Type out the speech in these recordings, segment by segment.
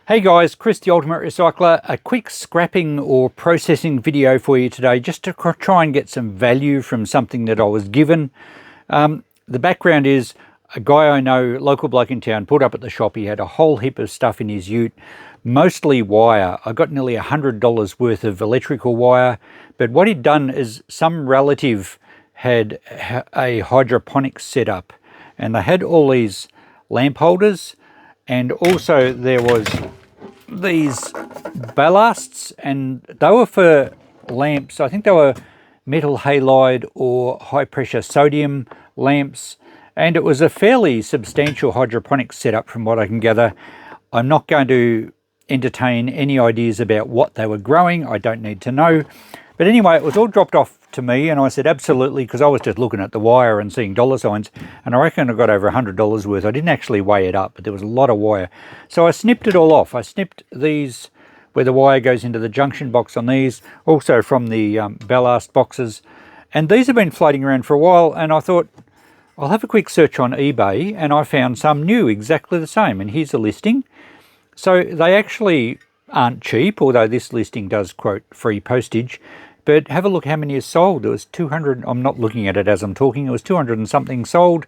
Hey guys, Chris the Ultimate Recycler. A quick scrapping or processing video for you today, just to try and get some value from something that I was given. The background is a guy I know, local bloke in town, put up at the shop. He had a whole heap of stuff in his ute, mostly wire. I got nearly $100 worth of electrical wire, but what he'd done is some relative had a hydroponic setup, and they had all these lamp holders, and also there was these ballasts, and they were for lamps. I think they were metal halide or high pressure sodium lamps, and it was a fairly substantial hydroponic setup from what I can gather. I'm not going to entertain any ideas about what they were growing. I don't need to know. But anyway, it was all dropped off to me, and I said absolutely, because I was just looking at the wire and seeing dollar signs, and I reckon I got over $100 worth. I didn't actually weigh it up, but there was a lot of wire. So I snipped it all off. I snipped these where the wire goes into the junction box on these, also from the ballast boxes. And these have been floating around for a while, and I thought I'll have a quick search on eBay, and I found some new exactly the same, and here's a listing. So they actually aren't cheap, although this listing does quote free postage. But have a look how many is sold. There was 200, I'm not looking at it as I'm talking, it was 200 and something sold.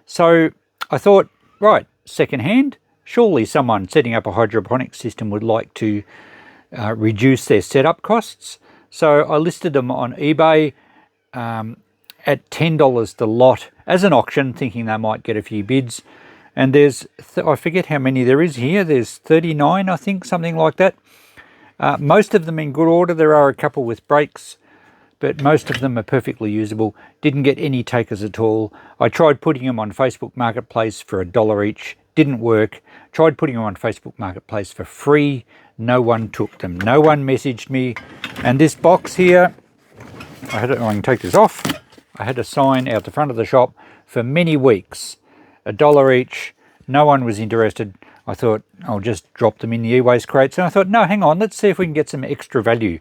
So I thought, right, secondhand, surely someone setting up a hydroponic system would like to reduce their setup costs. So I listed them on eBay at $10 the lot as an auction, thinking they might get a few bids. And there's, I forget how many there is here, there's 39, I think, something like that. Most of them in good order. There are a couple with breaks, but most of them are perfectly usable. Didn't get any takers at all. I tried putting them on Facebook Marketplace for $1 each. Didn't work. Tried putting them on Facebook Marketplace for free. No one took them. No one messaged me. And this box here, I can take this off. I had a sign out the front of the shop for many weeks. $1 each. No one was interested. I thought I'll just drop them in the e-waste crates, and I thought, no, hang on, let's see if we can get some extra value.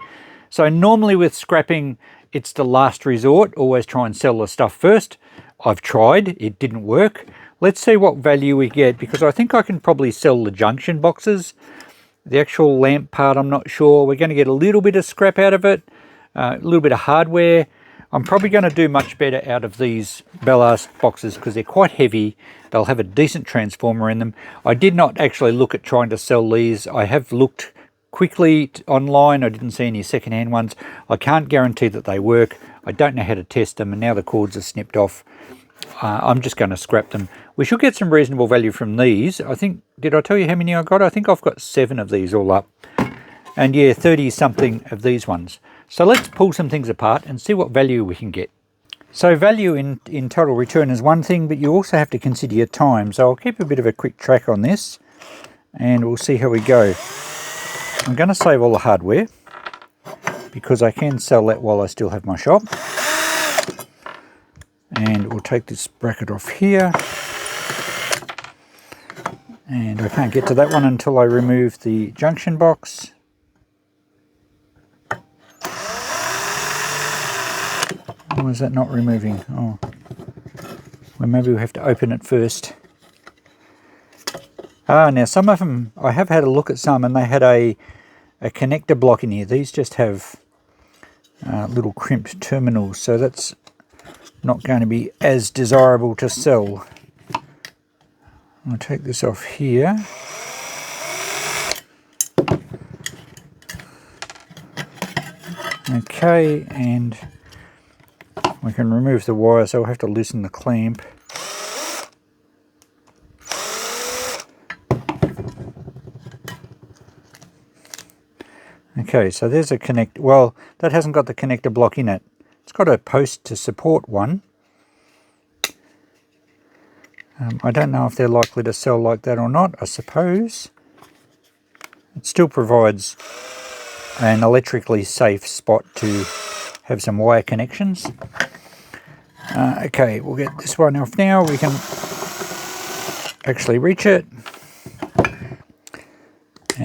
So normally with scrapping, it's the last resort. Always try and sell the stuff first. I've tried, it didn't work. Let's see what value we get, because I think I can probably sell the junction boxes. The actual lamp part, I'm not sure. We're going to get a little bit of scrap out of it, a little bit of hardware. I'm probably going to do much better out of these ballast boxes because they're quite heavy. They'll have a decent transformer in them. I did not actually look at trying to sell these. I have looked quickly online. I didn't see any secondhand ones. I can't guarantee that they work. I don't know how to test them, and now the cords are snipped off. I'm just going to scrap them. We should get some reasonable value from these. I think, did I tell you how many I got? I think I've got 7 of these all up. And yeah, 30 something of these ones. So let's pull some things apart and see what value we can get. So value in total return is one thing, but you also have to consider your time. So I'll keep a bit of a quick track on this, and we'll see how we go. I'm going to save all the hardware because I can sell that while I still have my shop. And we'll take this bracket off here. And I can't get to that one until I remove the junction box. Why is that not removing? Oh, well, maybe we have to open it first. Now some of them, I have had a look at some, and they had a connector block in here. These just have little crimped terminals, so that's not going to be as desirable to sell. I'll take this off here. Okay, and we can remove the wire, so we'll have to loosen the clamp. Okay, so there's a connect. Well, that hasn't got the connector block in it. It's got a post to support one. I don't know if they're likely to sell like that or not. I suppose it still provides an electrically safe spot to have some wire connections. Okay, we'll get this one off now. We can actually reach it,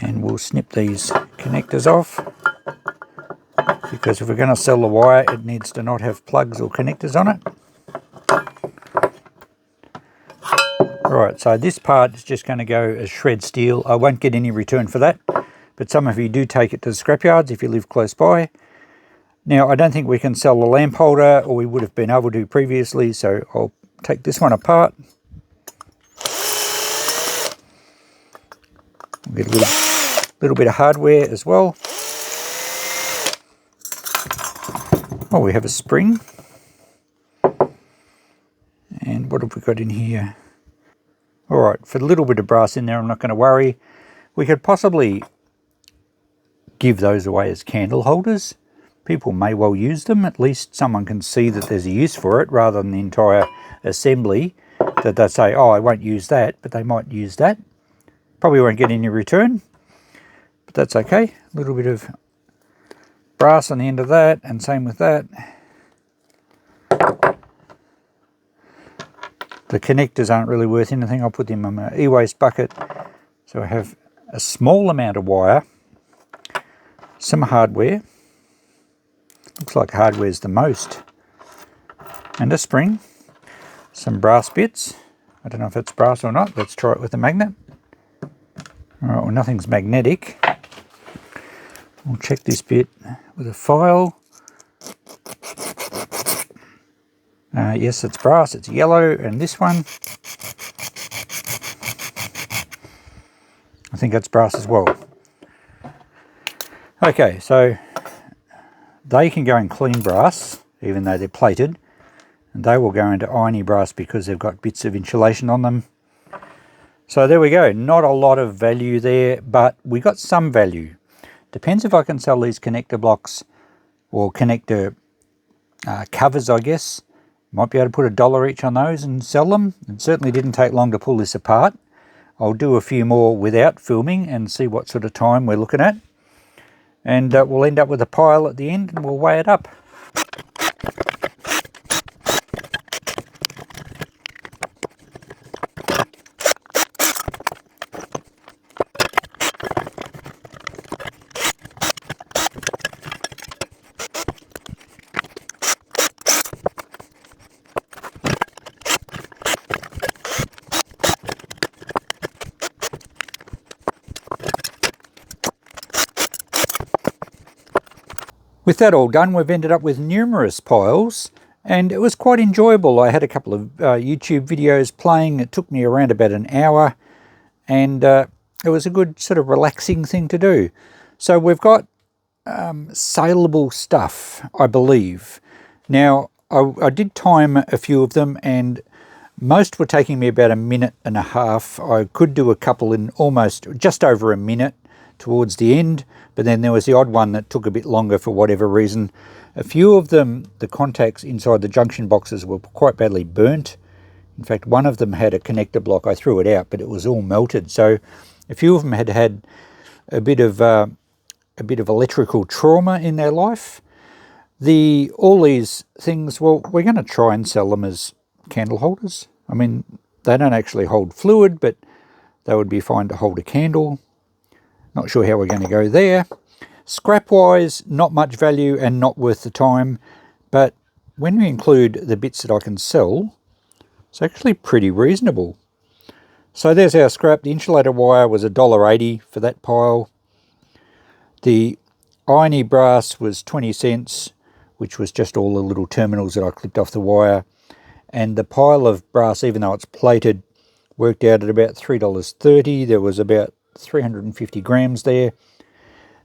and we'll snip these connectors off, because if we're going to sell the wire, it needs to not have plugs or connectors on it. Right, so this part is just going to go as shred steel. I won't get any return for that, but some of you do take it to the scrapyards if you live close by. Now, I don't think we can sell the lamp holder, or we would have been able to previously, so I'll take this one apart. We'll get a little bit of hardware as well. Oh, we have a spring. And what have we got in here? Alright, for a little bit of brass in there, I'm not going to worry. We could possibly give those away as candle holders. People may well use them. At least someone can see that there's a use for it, rather than the entire assembly that they say, oh, I won't use that, but they might use that. Probably won't get any return, but that's okay. A little bit of brass on the end of that, and same with that. The connectors aren't really worth anything. I'll put them in my e-waste bucket. So I have a small amount of wire, some hardware. Looks like hardware's the most. And a spring, some brass bits. I don't know if it's brass or not. Let's try it with a magnet. Alright, well, nothing's magnetic. We'll check this bit with a file. Yes, it's brass, it's yellow, and this one, I think that's brass as well. Okay, so they can go in clean brass, even though they're plated, and they will go into irony brass because they've got bits of insulation on them. So there we go, not a lot of value there, but we got some value. Depends if I can sell these connector blocks or connector covers, I guess. Might be able to put $1 each on those and sell them. It certainly didn't take long to pull this apart. I'll do a few more without filming and see what sort of time we're looking at. And we'll end up with a pile at the end and we'll weigh it up. With that all done, we've ended up with numerous piles, and it was quite enjoyable. I had a couple of YouTube videos playing. It took me around about an hour, and it was a good sort of relaxing thing to do. So we've got saleable stuff, I believe. Now, I did time a few of them, and most were taking me about 1.5 minutes. I could do a couple in almost just over a minute towards the end, but then there was the odd one that took a bit longer for whatever reason. A few of them, the contacts inside the junction boxes were quite badly burnt. In fact, one of them had a connector block. I threw it out, but it was all melted. So a few of them had had a bit of electrical trauma in their life. All these things, well, we're going to try and sell them as candle holders. I mean, they don't actually hold fluid, but they would be fine to hold a candle. Not sure how we're going to go there. Scrap-wise, not much value and not worth the time, but when we include the bits that I can sell, it's actually pretty reasonable. So there's our scrap. The insulator wire was $1.80 for that pile. The irony brass was 20 cents, which was just all the little terminals that I clipped off the wire. And the pile of brass, even though it's plated, worked out at about $3.30. There was about 350 grams there.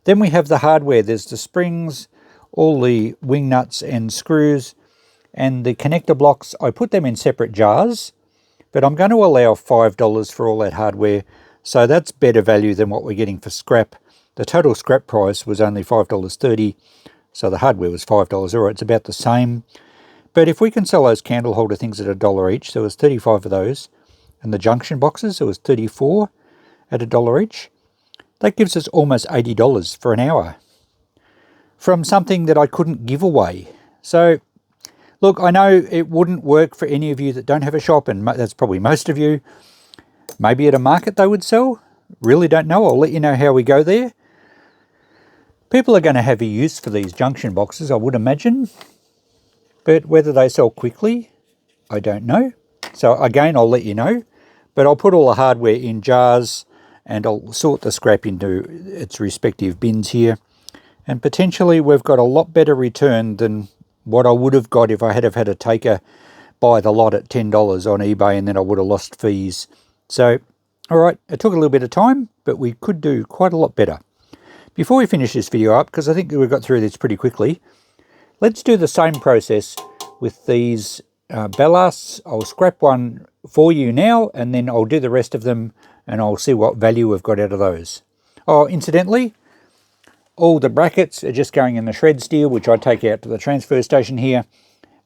Then we have the hardware. There's the springs, all the wing nuts and screws, and the connector blocks. I put them in separate jars, but I'm going to allow $5 for all that hardware. So that's better value than what we're getting for scrap. The total scrap price was only $5.30, so the hardware was $5. All right, it's about the same. But if we can sell those candle holder things at $1 each, there was 35 of those, and the junction boxes, there was 34 at $1 each. That gives us almost $80 for an hour from something that I couldn't give away. So, look, I know it wouldn't work for any of you that don't have a shop, and that's probably most of you. Maybe at a market they would sell. Really don't know. I'll let you know how we go there. People are going to have a use for these junction boxes, I would imagine. But whether they sell quickly, I don't know. So again, I'll let you know. But I'll put all the hardware in jars and I'll sort the scrap into its respective bins here. And potentially we've got a lot better return than what I would have got if I had have had a taker buy the lot at $10 on eBay, and then I would have lost fees. So, all right, it took a little bit of time, but we could do quite a lot better. Before we finish this video up, because I think we got through this pretty quickly, let's do the same process with these ballasts. I'll scrap one for you now, and then I'll do the rest of them, and I'll see what value we've got out of those. Oh, incidentally, all the brackets are just going in the shred steel, which I take out to the transfer station here.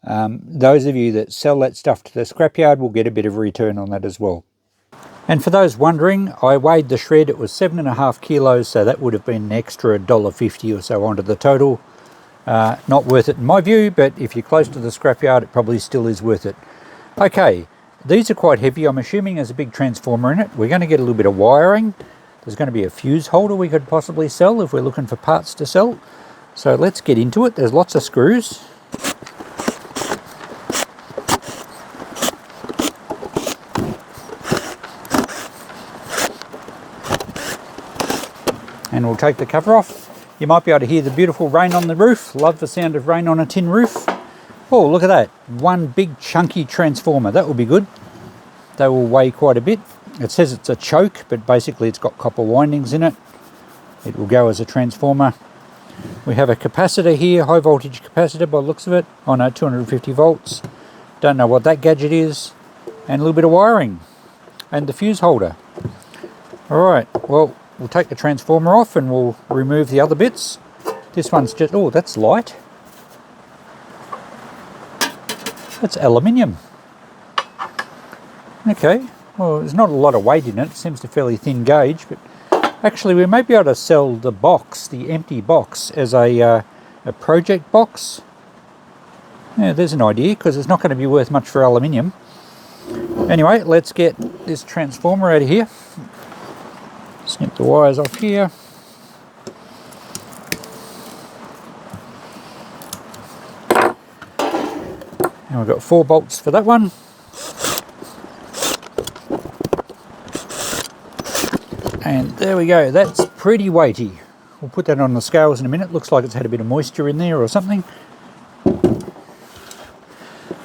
Those of you that sell that stuff to the scrapyard will get a bit of a return on that as well. And for those wondering, I weighed the shred. It was 7.5 kilos, so that would have been an extra $1.50 or so onto the total. Not worth it in my view, but if you're close to the scrapyard, it probably still is worth it. Okay, these are quite heavy. I'm assuming there's a big transformer in it. We're going to get a little bit of wiring. There's going to be a fuse holder we could possibly sell if we're looking for parts to sell. So let's get into it. There's lots of screws. And we'll take the cover off. You might be able to hear the beautiful rain on the roof. Love the sound of rain on a tin roof. Oh, look at that. One big chunky transformer. That will be good. They will weigh quite a bit. It says it's a choke, but basically it's got copper windings in it. It will go as a transformer. We have a capacitor here, high voltage capacitor by the looks of it. Oh no, 250 volts. Don't know what that gadget is. And a little bit of wiring. And the fuse holder. Alright, well, we'll take the transformer off and we'll remove the other bits. This one's just, oh, that's light. That's aluminium. Okay. Well, there's not a lot of weight in it. It seems a fairly thin gauge, but actually we may be able to sell the box, the empty box, as a project box. Yeah, there's an idea, because it's not going to be worth much for aluminium. Anyway, let's get this transformer out of here. Snip the wires off here. And we've got 4 bolts for that one. And there we go, that's pretty weighty. We'll put that on the scales in a minute. Looks like it's had a bit of moisture in there or something.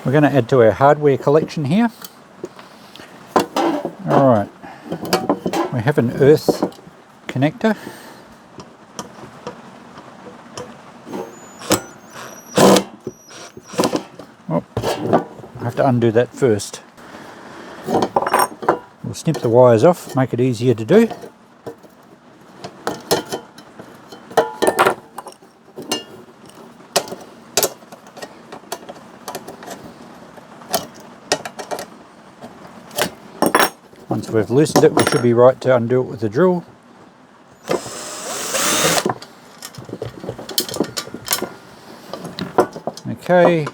We're going to add to our hardware collection here. Alright, we have an earth connector. Oh, I have to undo that first. We'll snip the wires off, make it easier to do. Once we've loosened it, we should be right to undo it with the drill. Okay,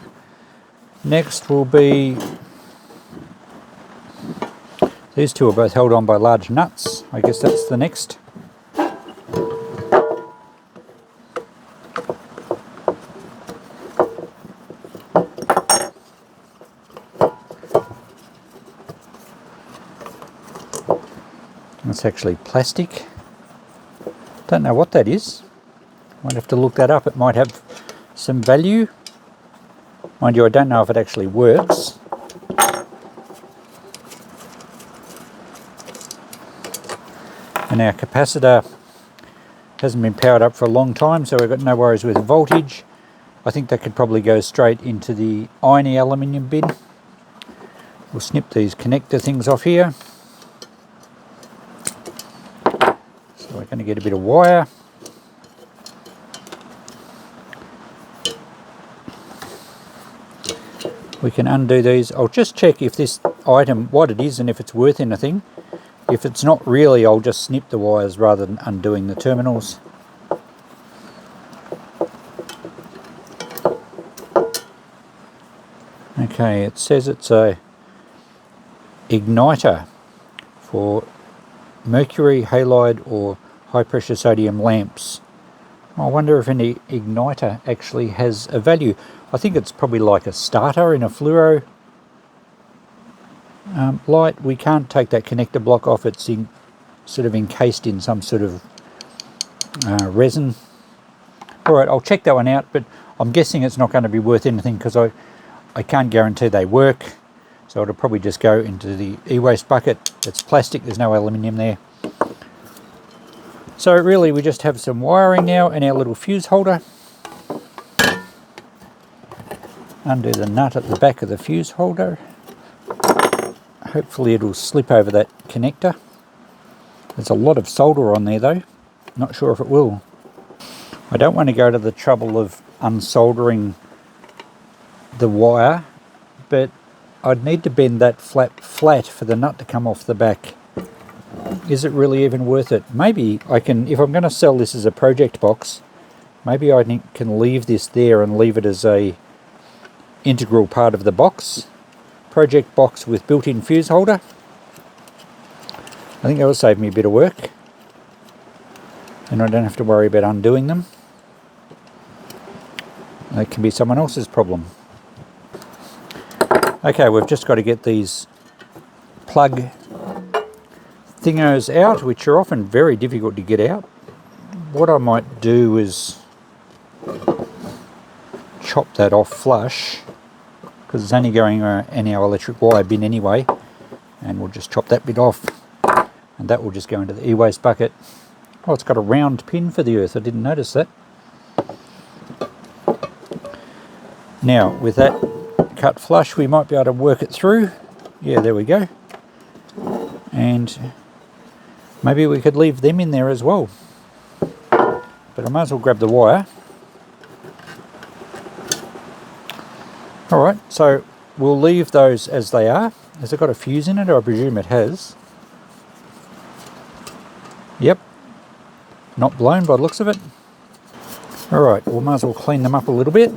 next will be, these two are both held on by large nuts. I guess that's the next. That's actually plastic. Don't know what that is. Might have to look that up. It might have some value. Mind you, I don't know if it actually works. And our capacitor hasn't been powered up for a long time, so we've got no worries with voltage. I think that could probably go straight into the irony aluminium bin. We'll snip these connector things off here. So we're going to get a bit of wire. We can undo these. I'll just check if this item, what it is and if it's worth anything. If it's not really, I'll just snip the wires rather than undoing the terminals. Okay, it says it's a igniter for mercury halide or high pressure sodium lamps. I wonder if any igniter actually has a value. I think it's probably like a starter in a fluoro Light, we can't take that connector block off. It's sort of encased in some sort of resin. Alright, I'll check that one out, but I'm guessing it's not going to be worth anything because I can't guarantee they work. So it'll probably just go into the e-waste bucket. It's plastic, there's no aluminium there. So really we just have some wiring now and our little fuse holder. Undo the nut at the back of the fuse holder. Hopefully it'll slip over that connector. There's a lot of solder on there though. Not sure if it will. I don't want to go to the trouble of unsoldering the wire, but I'd need to bend that flat for the nut to come off the back. Is it really even worth it? Maybe I can, if I'm going to sell this as a project box, maybe I can leave this there and leave it as a integral part of the box. Project box with built-in fuse holder. I think that will save me a bit of work. And I don't have to worry about undoing them. That can be someone else's problem. Okay, we've just got to get these plug thingos out, which are often very difficult to get out. What I might do is chop that off flush, because it's only going in our electric wire bin anyway, and we'll just chop that bit off, and that will just go into the e-waste bucket. Oh, it's got a round pin for the earth, I didn't notice that. Now, with that cut flush, we might be able to work it through. Yeah, there we go. And maybe we could leave them in there as well. But I might as well grab the wire. Alright, so we'll leave those as they are. Has it got a fuse in it? I presume it has. Yep. Not blown by the looks of it. Alright, we might as well clean them up a little bit.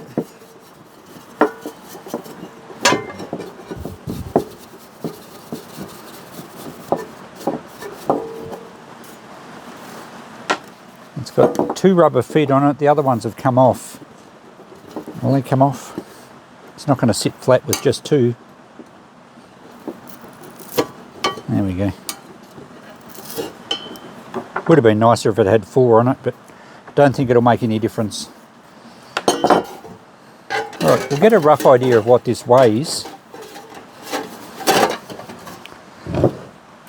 It's got 2 rubber feet on it, the other ones have come off. Will they come off? It's not going to sit flat with just 2. There we go. Would have been nicer if it had 4 on it, but don't think it'll make any difference. Alright, we'll get a rough idea of what this weighs.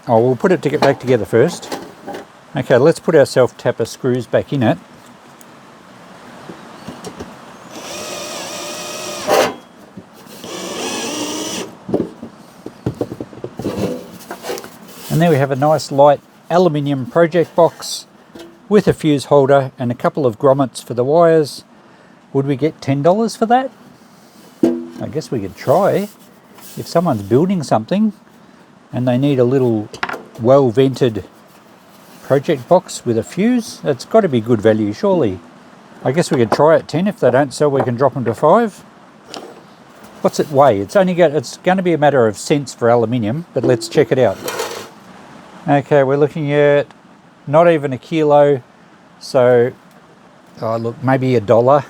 Oh, we'll put it back together first. Okay, let's put our self-tapper screws back in it. And there we have a nice light aluminium project box with a fuse holder and a couple of grommets for the wires. Would we get $10 for that? I guess we could try. If someone's building something and they need a little well-vented project box with a fuse, that's got to be good value surely. I guess we could try at 10. If they don't sell, we can drop them to 5. What's it weigh? It's going to be a matter of cents for aluminium, but let's check it out. Okay, we're looking at not even a kilo, so look, maybe $1.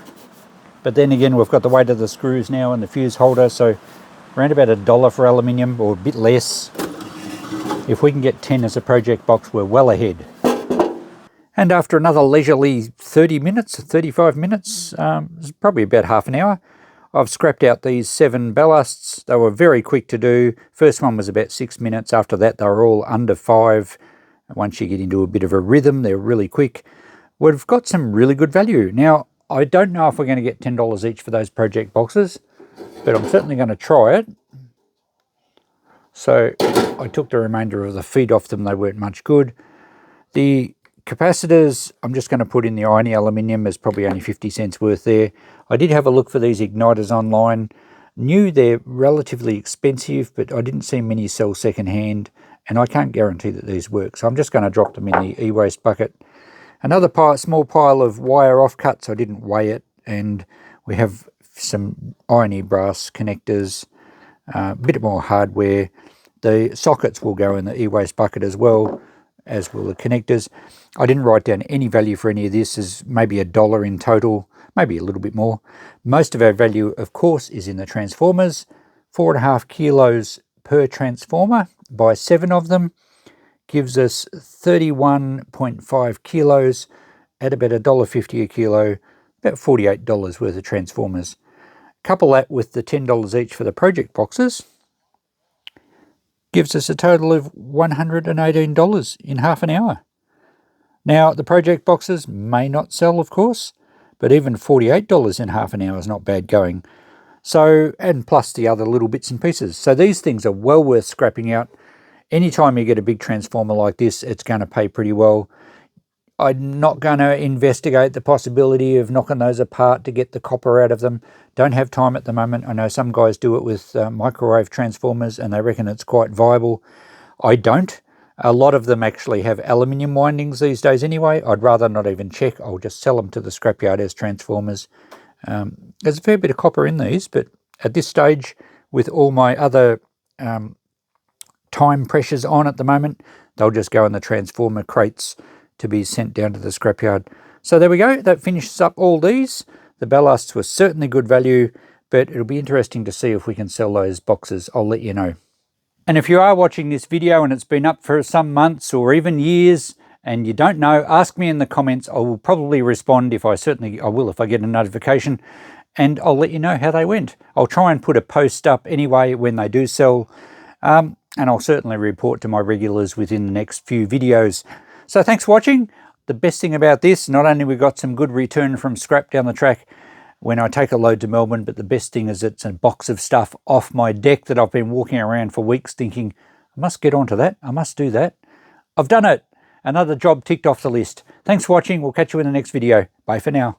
But then again, we've got the weight of the screws now and the fuse holder, so around about $1 for aluminium, or a bit less. If we can get 10 as a project box, we're well ahead. And after another leisurely 30 minutes, 35 minutes, it's probably about half an hour, I've scrapped out these 7 ballasts. They were very quick to do. First one was about 6 minutes. After that, they were all under 5. Once you get into a bit of a rhythm, they're really quick. We've got some really good value. Now, I don't know if we're going to get $10 each for those project boxes, but I'm certainly going to try it. So I took the remainder of the feet off them. They weren't much good. The capacitors, I'm just going to put in the iron aluminium. There's probably only 50 cents worth there. I did have a look for these igniters online. Knew they're relatively expensive, but I didn't see many sell secondhand, and I can't guarantee that these work. So I'm just going to drop them in the e-waste bucket. Another small pile of wire offcuts. I didn't weigh it, and we have some irony brass connectors, a bit more hardware. The sockets will go in the e-waste bucket as well, as will the connectors. I didn't write down any value for any of this. Is maybe $1 in total, maybe a little bit more. Most of our value, of course, is in the transformers. 4.5 kilos per transformer by 7 of them. Gives us 31.5 kilos at about $1.50 a kilo, about $48 worth of transformers. Couple that with the $10 each for the project boxes, gives us a total of $118 in half an hour. Now, the project boxes may not sell, of course, but even $48 in half an hour is not bad going. So, and plus the other little bits and pieces. So these things are well worth scrapping out. Anytime you get a big transformer like this, it's going to pay pretty well. I'm not going to investigate the possibility of knocking those apart to get the copper out of them. Don't have time at the moment. I know some guys do it with microwave transformers and they reckon it's quite viable. I don't. A lot of them actually have aluminium windings these days anyway. I'd rather not even check. I'll just sell them to the scrapyard as transformers. There's a fair bit of copper in these, but at this stage, with all my other time pressures on at the moment, they'll just go in the transformer crates to be sent down to the scrapyard. So there we go. That finishes up all these. The ballasts were certainly good value, but it'll be interesting to see if we can sell those boxes. I'll let you know. And if you are watching this video and it's been up for some months or even years and you don't know, ask me in the comments. I will probably respond. I will if I get a notification, and I'll let you know how they went. I'll try and put a post up anyway when they do sell, and I'll certainly report to my regulars within the next few videos. So thanks for watching. The best thing about this, not only we got some good return from scrap down the track when I take a load to Melbourne, but the best thing is it's a box of stuff off my deck that I've been walking around for weeks thinking, I must get onto that, I must do that. I've done it. Another job ticked off the list. Thanks for watching. We'll catch you in the next video. Bye for now.